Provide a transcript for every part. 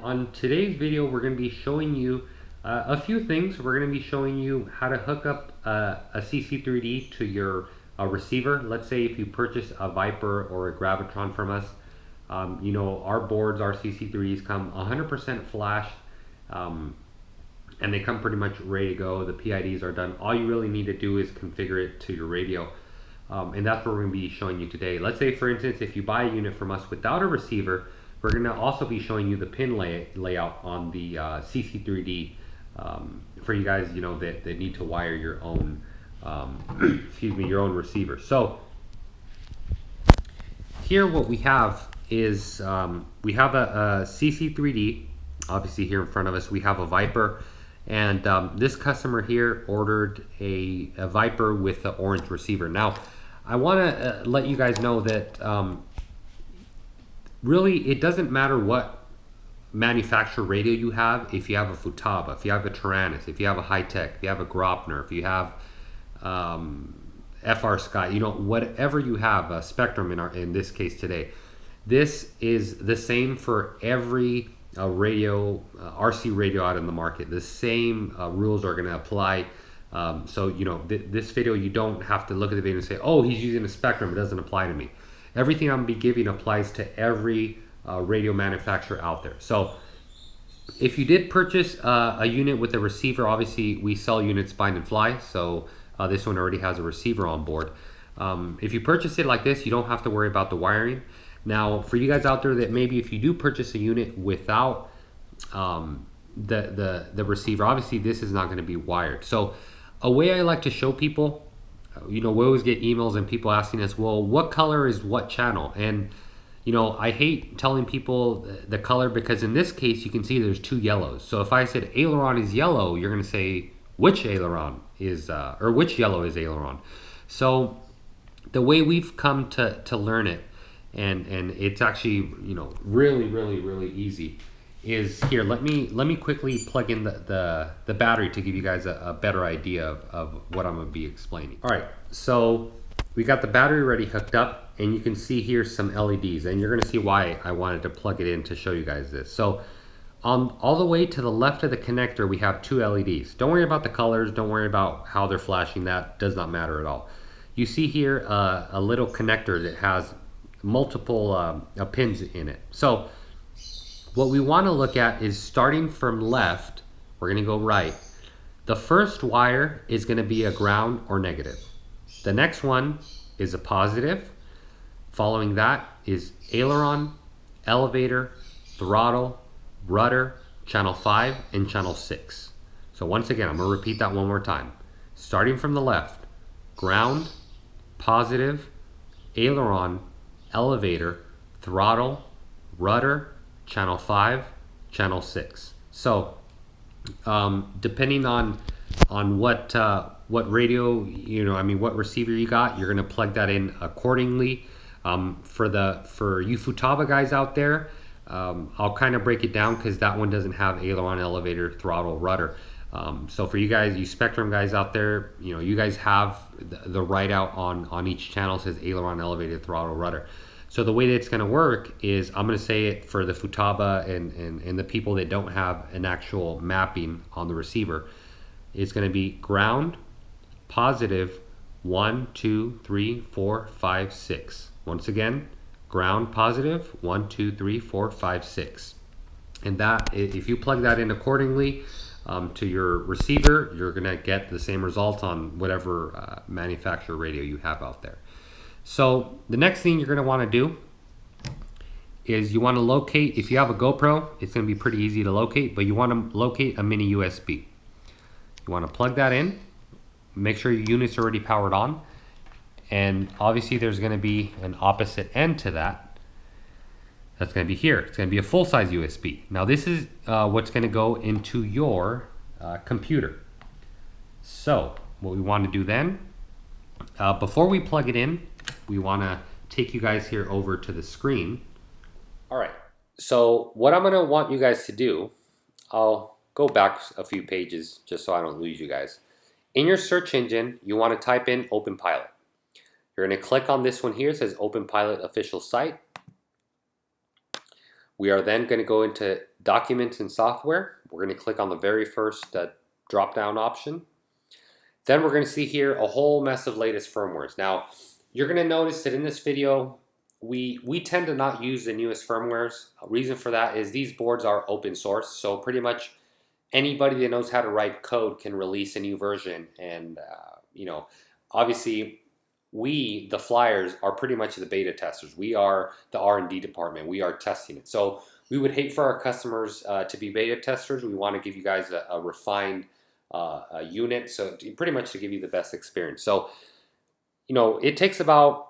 On today's video, we're going to be showing you a few things. We're going to be showing you how to hook up a CC3D to your receiver. Let's say if you purchase a Viper or a Gravitron from us, you know, our boards, our CC3Ds come 100% flashed, and they come pretty much ready to go. The PIDs are done. All you really need to do is configure it to your radio. And that's what we're going to be showing you today. Let's say, for instance, if you buy a unit from us without a receiver, we're going to also be showing you the pin layout on the CC3D for you guys, you know, that need to wire your own, excuse me, your own receiver. So here what we have is we have a CC3D, obviously here in front of us. We have a Viper, and this customer here ordered a Viper with the orange receiver. Now, I want to let you guys know that really it doesn't matter what manufacturer radio you have. If you have a Futaba, if you have a Taranis, if you have a High-Tech, if you have a Gropner, if you have FR Sky, you know, whatever you have, a Spectrum in this case today, this is the same for every radio, RC radio out in the market. The same rules are going to apply. So, you know, this video, you don't have to look at the video and say, oh, he's using a Spectrum, it doesn't apply to me. Everything I'm going to be giving applies to every radio manufacturer out there. So if you did purchase a unit with a receiver, obviously we sell units bind and fly, so this one already has a receiver on board. If you purchase it like this, you don't have to worry about the wiring. Now, for you guys out there that maybe if you do purchase a unit without the receiver, obviously this is not going to be wired. So a way I like to show people, you know, we always get emails and people asking us, well, what color is what channel? And, you know, I hate telling people the color because in this case, you can see there's two yellows. So if I said aileron is yellow, you're going to say which aileron is, or which yellow is aileron. So the way we've come to learn it, and it's actually, you know, really easy, is here. Let me quickly plug in the battery to give you guys a better idea of what I'm going to be explaining. All right, so we got the battery already hooked up, and you can see here some LEDs, and you're going to see why I wanted to plug it in to show you guys this. So all the way to the left of the connector, we have two LEDs. Don't worry about the colors, don't worry about how they're flashing, that does not matter at all. You see here a little connector that has multiple pins in it. So what we want to look at is starting from left, we're going to go right. The first wire is going to be a ground or negative. The next one is a positive. Following that is aileron, elevator, throttle, rudder, channel 5, and channel 6. So once again, I'm going to repeat that one more time. Starting from the left, ground, positive, aileron, elevator, throttle, rudder, channel 5, channel 6. So depending on what radio, you know, I mean what receiver you got, you're going to plug that in accordingly. For you Futaba guys out there, I'll kind of break it down because that one doesn't have aileron, elevator, throttle, rudder. So for you guys, you Spectrum guys out there, you know, you guys have the write out on each channel says aileron, elevator, throttle, rudder. So the way that it's going to work is I'm going to say it for the Futaba and the people that don't have an actual mapping on the receiver. It's going to be ground, positive, 1, 2, 3, 4, 5, 6. Once again, ground, positive, 1, 2, 3, 4, 5, 6. And that, if you plug that in accordingly to your receiver, you're going to get the same result on whatever manufacturer radio you have out there. So the next thing you're going to want to do is you want to locate, if you have a GoPro, it's going to be pretty easy to locate, but you want to locate a mini USB. You want to plug that in, make sure your unit's already powered on, and obviously there's going to be an opposite end to that. That's going to be here. It's going to be a full-size USB. Now this is what's going to go into your computer. So what we want to do then, before we plug it in, we want to take you guys here over to the screen. All right, so what I'm going to want you guys to do, I'll go back a few pages just so I don't lose you guys. In your search engine, you want to type in OpenPilot. You're going to click on this one here, it says OpenPilot official site. We are then going to go into Documents and Software. We're going to click on the very first drop-down option. Then we're going to see here a whole mess of latest firmwares. Now, you're going to notice that in this video, we tend to not use the newest firmwares. A reason for that is these boards are open source, so pretty much anybody that knows how to write code can release a new version. And you know, obviously, we, the flyers, are pretty much the beta testers. We are the R&D department. We are testing it. So we would hate for our customers to be beta testers. We want to give you guys a refined a unit, so pretty much to give you the best experience. So, you know, it takes about,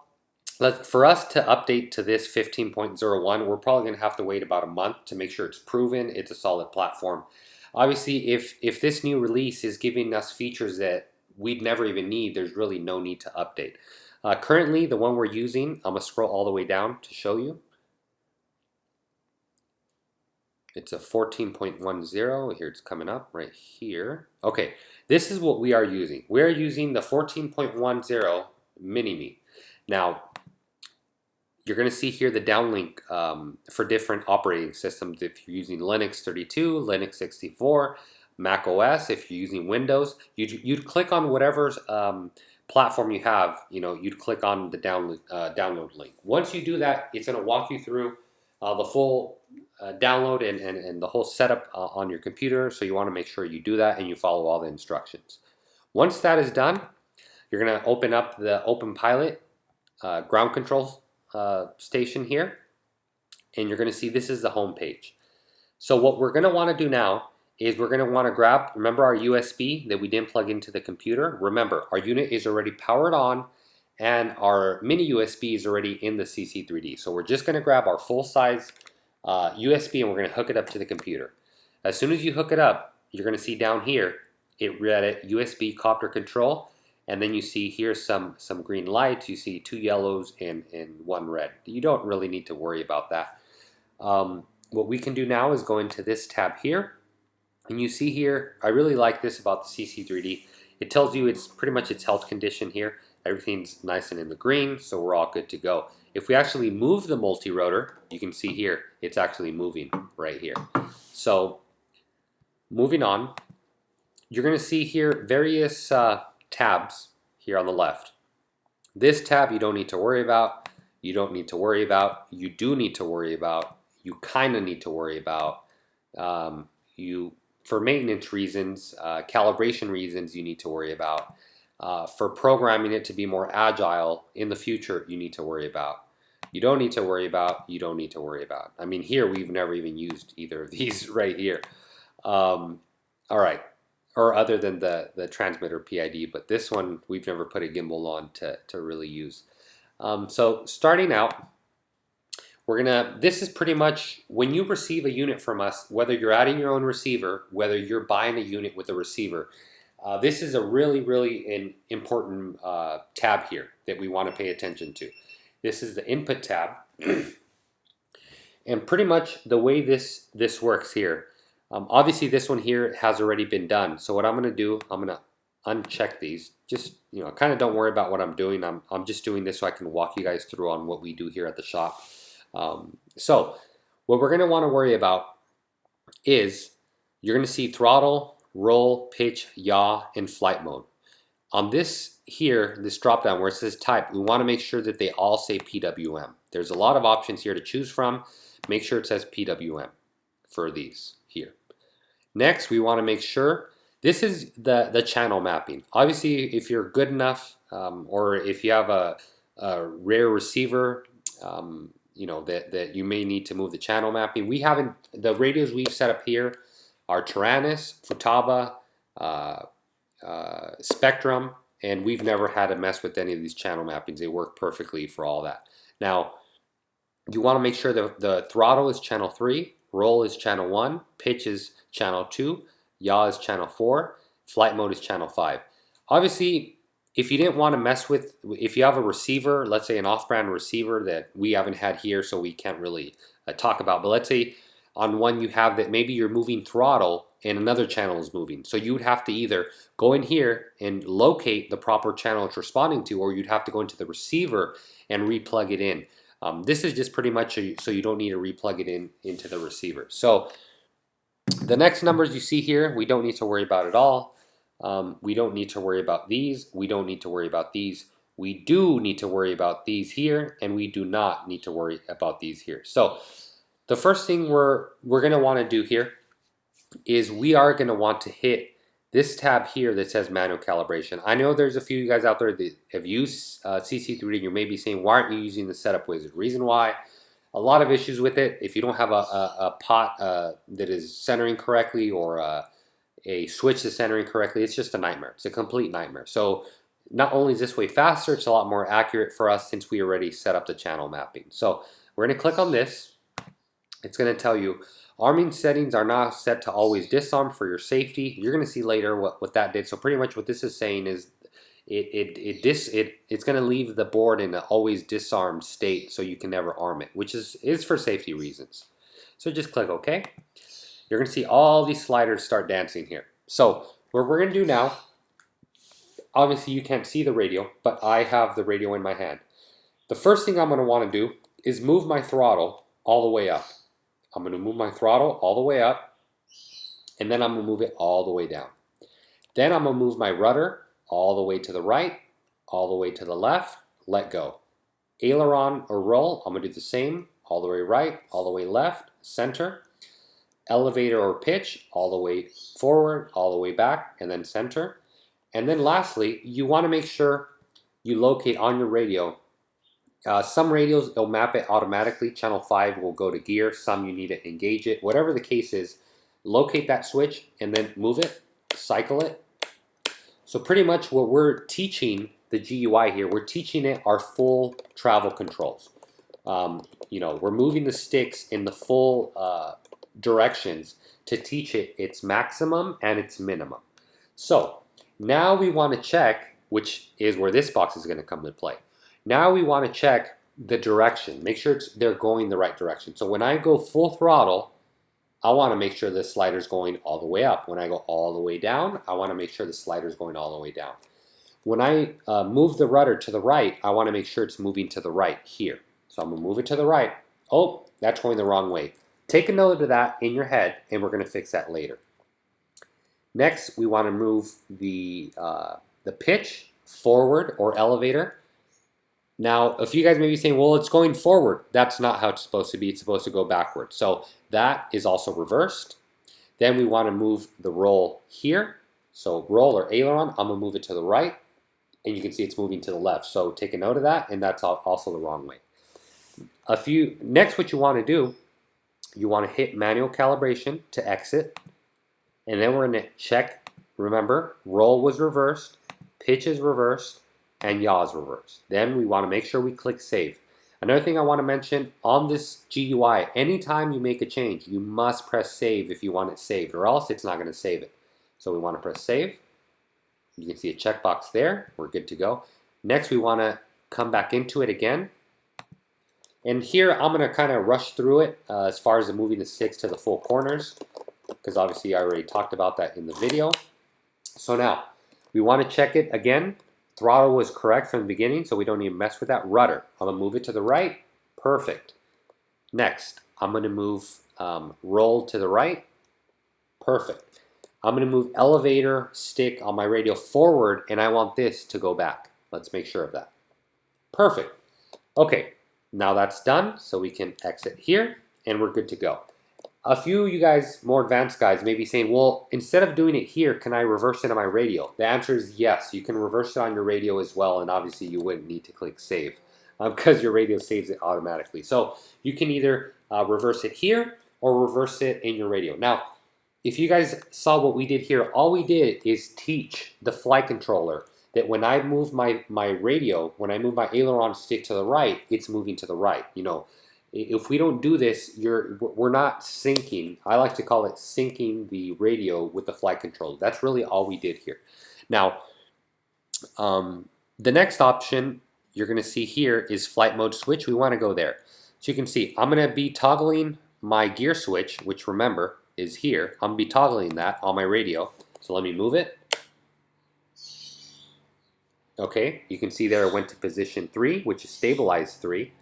for us to update to this 15.01, we're probably going to have to wait about a month to make sure it's proven, it's a solid platform. Obviously, if this new release is giving us features that we'd never even need, there's really no need to update. Currently, the one we're using, I'm going to scroll all the way down to show you. It's a 14.10. Here it's coming up right here. Okay, this is what we are using. We're using the 14.10 Mini-Me. Now, you're going to see here the downlink for different operating systems. If you're using Linux 32, Linux 64, Mac OS, if you're using Windows, you'd click on whatever platform you have. You know, you'd click on the download link. Once you do that, it's going to walk you through the full download and the whole setup on your computer. So you want to make sure you do that and you follow all the instructions. Once that is done, you're going to open up the Open Pilot ground control station here, and you're going to see this is the home page. So what we're going to want to do now is we're going to want to grab, remember our USB that we didn't plug into the computer? Remember, our unit is already powered on and our mini USB is already in the CC3D. So we're just going to grab our full-size USB and we're going to hook it up to the computer. As soon as you hook it up, you're going to see down here, it read it USB copter control. And then you see here some green lights, you see 2 yellows and 1 red. You don't really need to worry about that. What we can do now is go into this tab here. And you see here, I really like this about the CC3D. It tells you it's pretty much its health condition here. Everything's nice and in the green, so we're all good to go. If we actually move the multi-rotor, you can see here, it's actually moving right here. So moving on, you're going to see here various tabs here on the left. This tab you don't need to worry about. You don't need to worry about. You do need to worry about. You kind of need to worry about. For maintenance reasons, calibration reasons, you need to worry about. For programming it to be more agile in the future, you need to worry about. You don't need to worry about. You don't need to worry about. I mean, here we've never even used either of these right here. All right. Or other than the transmitter PID, but this one we've never put a gimbal on to really use. So starting out, this is pretty much when you receive a unit from us, whether you're adding your own receiver, whether you're buying a unit with a receiver, this is a really important tab here that we want to pay attention to. This is the input tab, and pretty much the way this works here. Obviously this one here has already been done. So what I'm going to do, I'm going to uncheck these. Just, you know, kind of don't worry about what I'm doing. I'm just doing this so I can walk you guys through on what we do here at the shop. So what we're going to want to worry about is you're going to see throttle, roll, pitch, yaw, and flight mode. On this here, this drop down where it says type, we want to make sure that they all say PWM. There's a lot of options here to choose from. Make sure it says PWM for these here. Next, we want to make sure this is the channel mapping. Obviously, if you're good enough, or if you have a rare receiver, you know that you may need to move the channel mapping. We haven't. The radios we've set up here are Taranis, Futaba, Spectrum, and we've never had to mess with any of these channel mappings. They work perfectly for all that. Now, you want to make sure that the throttle is channel 3, roll is channel 1, pitch is channel 2, yaw is channel 4, flight mode is channel 5. Obviously, if you didn't want to mess with, if you have a receiver, let's say an off-brand receiver that we haven't had here, so we can't really talk about, but let's say on one you have that maybe you're moving throttle and another channel is moving. So you would have to either go in here and locate the proper channel it's responding to, or you'd have to go into the receiver and replug it in. This is just pretty much so you don't need to replug it into the receiver. So The next numbers you see here, we don't need to worry about at all. We don't need to worry about these. We don't need to worry about these. We do need to worry about these here, and we do not need to worry about these here. So the first thing we're going to want to do here is we are going to want to hit this tab here that says manual calibration. I know there's a few of you guys out there that have used CC3D, and you may be saying, why aren't you using the setup wizard? Reason why, a lot of issues with it. If you don't have a pot that is centering correctly, or a switch that's centering correctly, it's just a nightmare. It's a complete nightmare. So not only is this way faster, it's a lot more accurate for us since we already set up the channel mapping. So we're going to click on this. It's going to tell you arming settings are not set to always disarm for your safety. You're going to see later what that did. So pretty much what this is saying is it's going to leave the board in an always disarmed state, so you can never arm it, which is for safety reasons. So just click OK. You're going to see all these sliders start dancing here. So what we're going to do now, obviously you can't see the radio, but I have the radio in my hand. The first thing I'm going to want to do is move my throttle all the way up. I'm going to move my throttle all the way up, and then I'm going to move it all the way down. Then I'm going to move my rudder all the way to the right, all the way to the left, let go. Aileron or roll, I'm going to do the same, all the way right, all the way left, center. Elevator or pitch, all the way forward, all the way back, and then center. And then lastly, you want to make sure you locate on your radio. Some radios, they'll map it automatically. Channel 5 will go to gear. Some you need to engage it. Whatever the case is, locate that switch and then move it, cycle it. So pretty much what we're teaching the GUI here, we're teaching it our full travel controls. We're moving the sticks in the full directions to teach it its maximum and its minimum. So now we want to check, which is where this box is going to come into play. Now we want to check the direction, make sure they're going the right direction. So when I go full throttle, I want to make sure the slider's going all the way up. When I go all the way down, I want to make sure the slider's going all the way down. When I move the rudder to the right, I want to make sure it's moving to the right here. So I'm going to move it to the right. Oh, that's going the wrong way. Take a note of that in your head, and we're going to fix that later. Next, we want to move the pitch forward or elevator. Now, if you guys may be saying, well, it's going forward. That's not how it's supposed to be. It's supposed to go backward. So that is also reversed. Then we want to move the roll here. So roll or aileron, I'm going to move it to the right. And you can see it's moving to the left. So take a note of that, and that's also the wrong way. Next, what you want to do, you want to hit manual calibration to exit. And then we're going to check, remember, roll was reversed, pitch is reversed, and yaw is reversed. Then we want to make sure we click save. Another thing I want to mention, on this GUI, anytime you make a change, you must press save if you want it saved, or else it's not going to save it. So we want to press save. You can see a checkbox there. We're good to go. Next, we want to come back into it again. And here, I'm going to kind of rush through it as far as moving the sticks to the full corners, because obviously I already talked about that in the video. So now, we want to check it again. Throttle was correct from the beginning, so we don't need to mess with that. Rudder, I'm going to move it to the right. Perfect. Next, I'm going to move roll to the right. Perfect. I'm going to move elevator stick on my radio forward, and I want this to go back. Let's make sure of that. Perfect. Okay, now that's done, so we can exit here, and we're good to go. A few of you guys, more advanced guys, may be saying, well, instead of doing it here, can I reverse it on my radio? The answer is yes. You can reverse it on your radio as well, and obviously you wouldn't need to click save because your radio saves it automatically. So you can either reverse it here or reverse it in your radio. Now, if you guys saw what we did here, all we did is teach the flight controller that when I move my radio, when I move my aileron stick to the right, it's moving to the right. You know, if we don't do this, we're not syncing. I like to call it syncing the radio with the flight controller. That's really all we did here. Now, the next option you're going to see here is flight mode switch. We want to go there. So you can see I'm going to be toggling my gear switch, which remember is here. I'm going to be toggling that on my radio. So let me move it. Okay, you can see there it went to position 3, which is stabilized 3.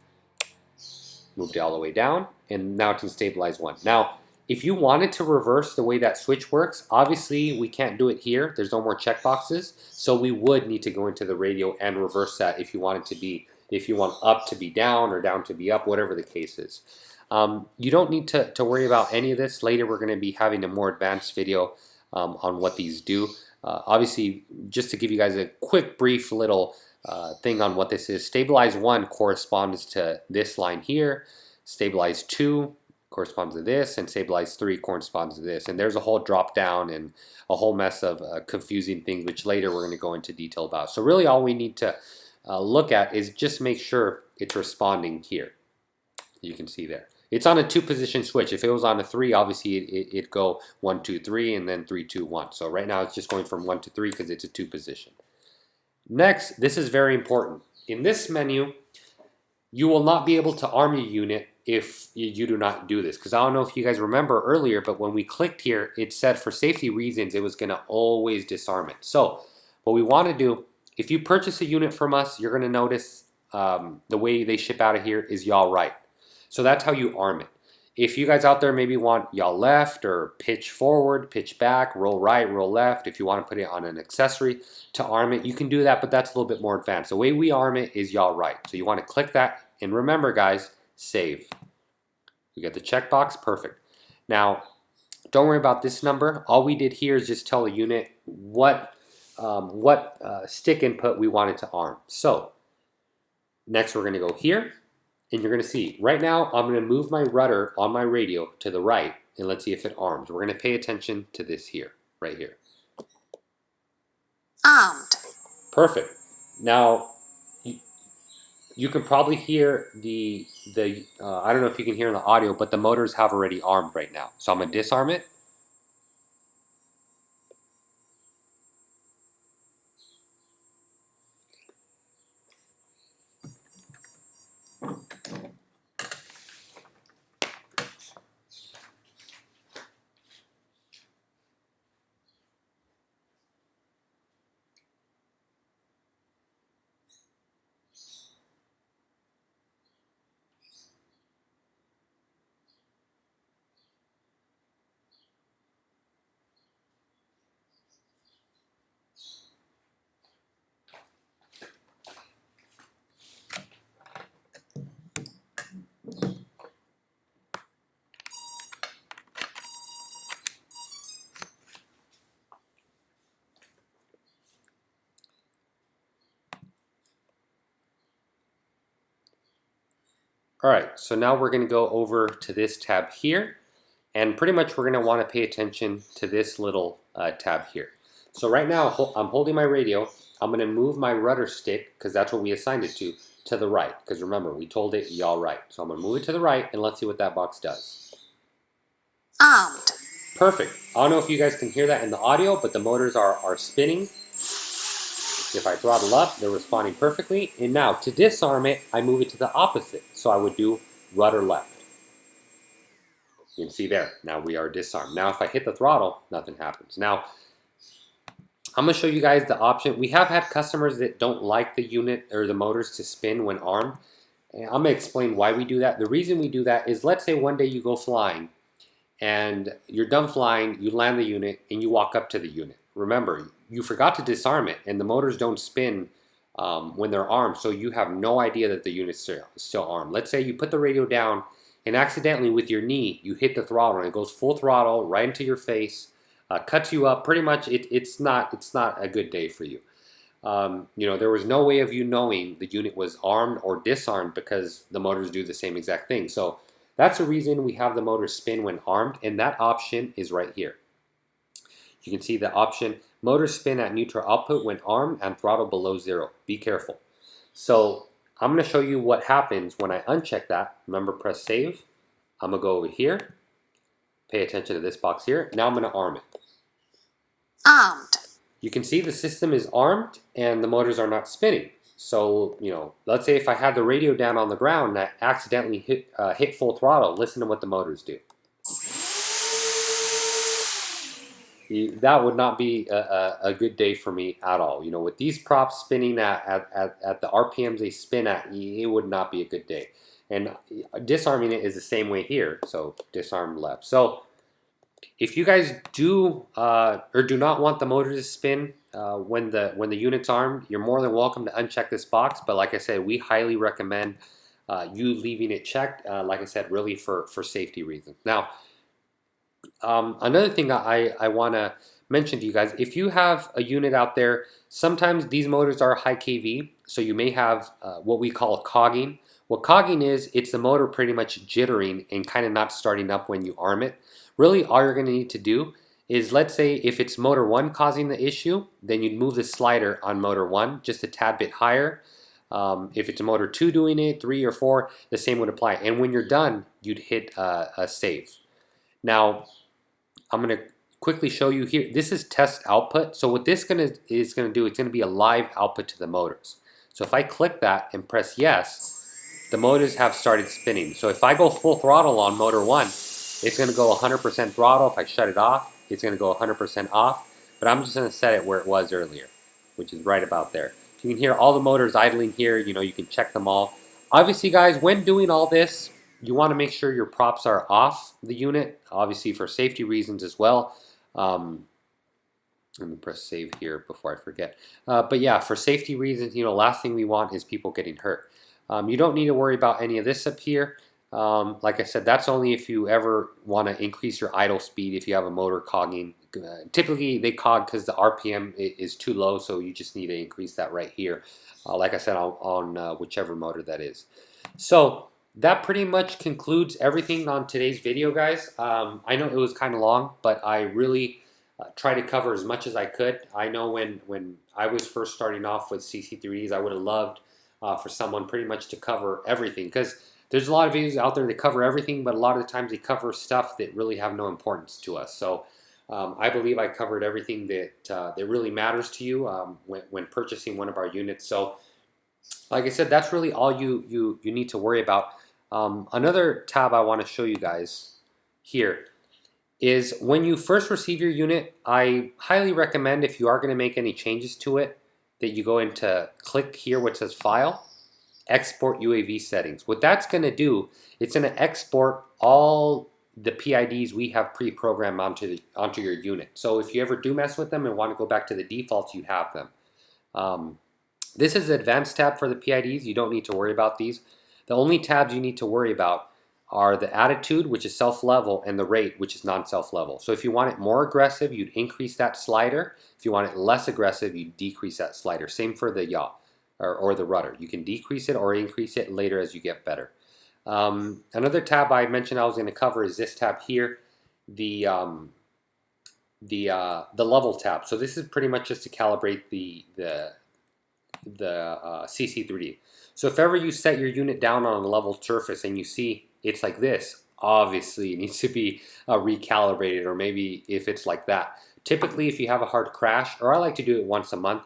Moved it all the way down, and now it's in stabilize 1. Now, if you wanted to reverse the way that switch works, obviously we can't do it here. There's no more checkboxes. So we would need to go into the radio and reverse that if you want it to be, if you want up to be down or down to be up, whatever the case is. You don't need to worry about any of this. Later we're going to be having a more advanced video on what these do. Obviously, just to give you guys a quick brief little thing on what this is, stabilize 1 corresponds to this line here, stabilize 2 corresponds to this, and stabilize 3 corresponds to this. And there's a whole drop down and a whole mess of confusing things, which later we're going to go into detail about. So really all we need to look at is just make sure it's responding here. You can see there. It's on a 2-position switch. If it was on a 3, obviously it'd go 1, 2, 3, and then 3, 2, 1. So right now it's just going from 1 to 3 because it's a 2-position. Next, this is very important. In this menu, you will not be able to arm your unit if you do not do this. Because I don't know if you guys remember earlier, but when we clicked here, it said for safety reasons, it was going to always disarm it. So what we want to do, if you purchase a unit from us, you're going to notice the way they ship out of here is yaw right. So that's how you arm it. If you guys out there maybe want yaw left or pitch forward, pitch back, roll right, roll left, if you want to put it on an accessory to arm it, you can do that, but that's a little bit more advanced. The way we arm it is yaw right. So you want to click that, and remember guys, save. You get the checkbox, perfect. Now, don't worry about this number. All we did here is just tell the unit what stick input we wanted to arm. So next we're going to go here. And you're going to see, right now, I'm going to move my rudder on my radio to the right, and let's see if it arms. We're going to pay attention to this here, right here. Armed. Perfect. Now, you can probably hear the I don't know if you can hear in the audio, but the motors have already armed right now. So I'm going to disarm it. All right, so now we're going to go over to this tab here, and pretty much we're going to want to pay attention to this little tab here. So right now I'm holding my radio. I'm going to move my rudder stick, because that's what we assigned it to the right. Because remember, we told it yaw right. So I'm going to move it to the right, and let's see what that box does. Armed. Perfect. I don't know if you guys can hear that in the audio, but the motors are spinning. If I throttle up, they're responding perfectly. And now, to disarm it, I move it to the opposite. So I would do rudder left. You can see there. Now we are disarmed. Now if I hit the throttle, nothing happens. Now, I'm going to show you guys the option. We have had customers that don't like the unit or the motors to spin when armed. And I'm going to explain why we do that. The reason we do that is, let's say one day you go flying and you're done flying, you land the unit, and you walk up to the unit. Remember, you forgot to disarm it, and the motors don't spin when they're armed, so you have no idea that the unit's still armed. Let's say you put the radio down, and accidentally with your knee, you hit the throttle, and it goes full throttle right into your face, cuts you up. Pretty much, it's not a good day for you. You know, there was no way of you knowing the unit was armed or disarmed because the motors do the same exact thing. So that's the reason we have the motor spin when armed, and that option is right here. You can see the option, motor spin at neutral output when armed and throttle below 0. Be careful. So I'm going to show you what happens when I uncheck that. Remember, press save. I'm going to go over here. Pay attention to this box here. Now I'm going to arm it. Armed. You can see the system is armed and the motors are not spinning. So, you know, let's say if I had the radio down on the ground and I accidentally hit full throttle, listen to what the motors do. That would not be a good day for me at all. You know, with these props spinning at the RPMs they spin at, it would not be a good day. And disarming it is the same way here. So disarm left. So If you guys do or do not want the motor to spin when the unit's armed, you're more than welcome to uncheck this box. But like I said, we highly recommend you leaving it checked. Like I said, really for safety reasons. Now, another thing I want to mention to you guys, if you have a unit out there, sometimes these motors are high kV, so you may have what we call cogging. What cogging is, it's the motor pretty much jittering and kind of not starting up when you arm it. Really, all you're going to need to do is, let's say if it's motor 1 causing the issue, then you'd move the slider on motor 1 just a tad bit higher. If it's motor 2 doing it, 3 or 4, the same would apply. And when you're done, you'd hit a save. Now, I'm going to quickly show you here. This is test output. So what this is going to do, it's going to be a live output to the motors. So if I click that and press yes, the motors have started spinning. So if I go full throttle on motor 1, it's going to go 100% throttle. If I shut it off, it's going to go 100% off. But I'm just going to set it where it was earlier, which is right about there. You can hear all the motors idling here. You know, you can check them all. Obviously, guys, when doing all this, you want to make sure your props are off the unit, obviously for safety reasons as well. Let me press save here before I forget. But yeah, for safety reasons, you know, last thing we want is people getting hurt. You don't need to worry about any of this up here. Like I said, that's only if you ever want to increase your idle speed, if you have a motor cogging. Typically, they cog because the RPM is too low, so you just need to increase that right here. Like I said, on whichever motor that is. So that pretty much concludes everything on today's video, guys. I know it was kind of long, but I really try to cover as much as I could. I know when I was first starting off with CC3Ds, I would have loved for someone pretty much to cover everything, because there's a lot of videos out there that cover everything, but a lot of the times they cover stuff that really have no importance to us. So I believe I covered everything that really matters to you when purchasing one of our units. So like I said, that's really all you need to worry about. Another tab I want to show you guys here is when you first receive your unit, I highly recommend, if you are going to make any changes to it, that you go into click here where it says File, Export UAV Settings. What that's going to do, it's going to export all the PIDs we have pre-programmed onto your unit. So if you ever do mess with them and want to go back to the defaults, you have them. This is the Advanced tab for the PIDs. You don't need to worry about these. The only tabs you need to worry about are the attitude, which is self-level, and the rate, which is non-self-level. So if you want it more aggressive, you'd increase that slider. If you want it less aggressive, you decrease that slider. Same for the yaw or the rudder. You can decrease it or increase it later as you get better. Another tab I mentioned I was going to cover is this tab here, the level tab. So this is pretty much just to calibrate the CC3D. So if ever you set your unit down on a level surface and you see it's like this, obviously it needs to be recalibrated, or maybe if it's like that. Typically, if you have a hard crash, or I like to do it once a month,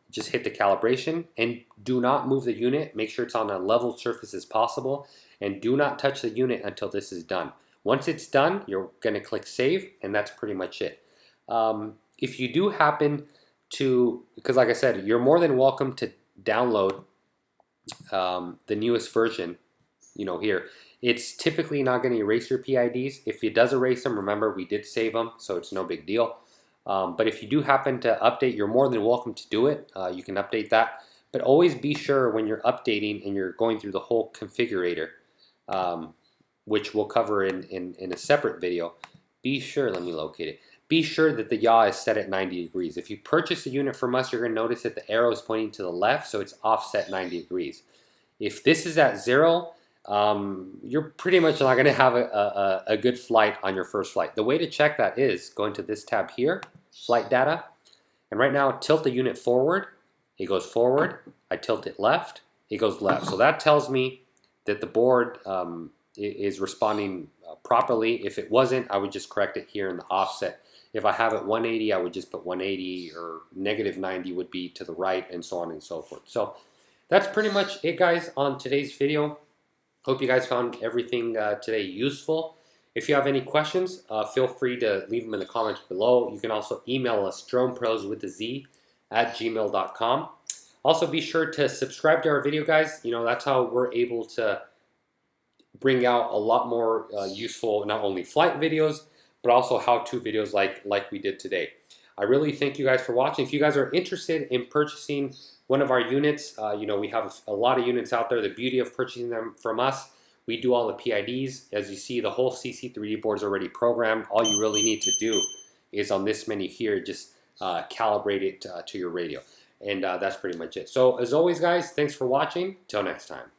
just hit the calibration and do not move the unit. Make sure it's on a level surface as possible, and do not touch the unit until this is done. Once it's done, you're going to click save, and that's pretty much it. If you do happen to, because like I said, you're more than welcome to download the newest version, you know, here. It's typically not going to erase your PIDs. If it does erase them, remember we did save them, so it's no big deal. But if you do happen to update, you're more than welcome to do it. You can update that. But always be sure when you're updating and you're going through the whole configurator, which we'll cover in a separate video, be sure, let me locate it, be sure that the yaw is set at 90 degrees. If you purchase a unit from us, you're going to notice that the arrow is pointing to the left, so it's offset 90 degrees. If this is at 0, you're pretty much not going to have a good flight on your first flight. The way to check that is go into this tab here, Flight Data, and right now tilt the unit forward, it goes forward. I tilt it left, it goes left. So that tells me that the board is responding properly. If it wasn't, I would just correct it here in the offset. If I have it 180, I would just put 180, or negative 90 would be to the right, and so on and so forth. So that's pretty much it, guys, on today's video. Hope you guys found everything today useful. If you have any questions, feel free to leave them in the comments below. You can also email us, dronepros@gmail.com. Also, be sure to subscribe to our video, guys. You know, that's how we're able to bring out a lot more useful, not only flight videos, but also how-to videos like we did today. I really thank you guys for watching. If you guys are interested in purchasing one of our units, you know, we have a lot of units out there. The beauty of purchasing them from us, we do all the PIDs. As you see, the whole CC3D board is already programmed. All you really need to do is on this menu here, just calibrate it to your radio. And that's pretty much it. So as always, guys, thanks for watching. Till next time.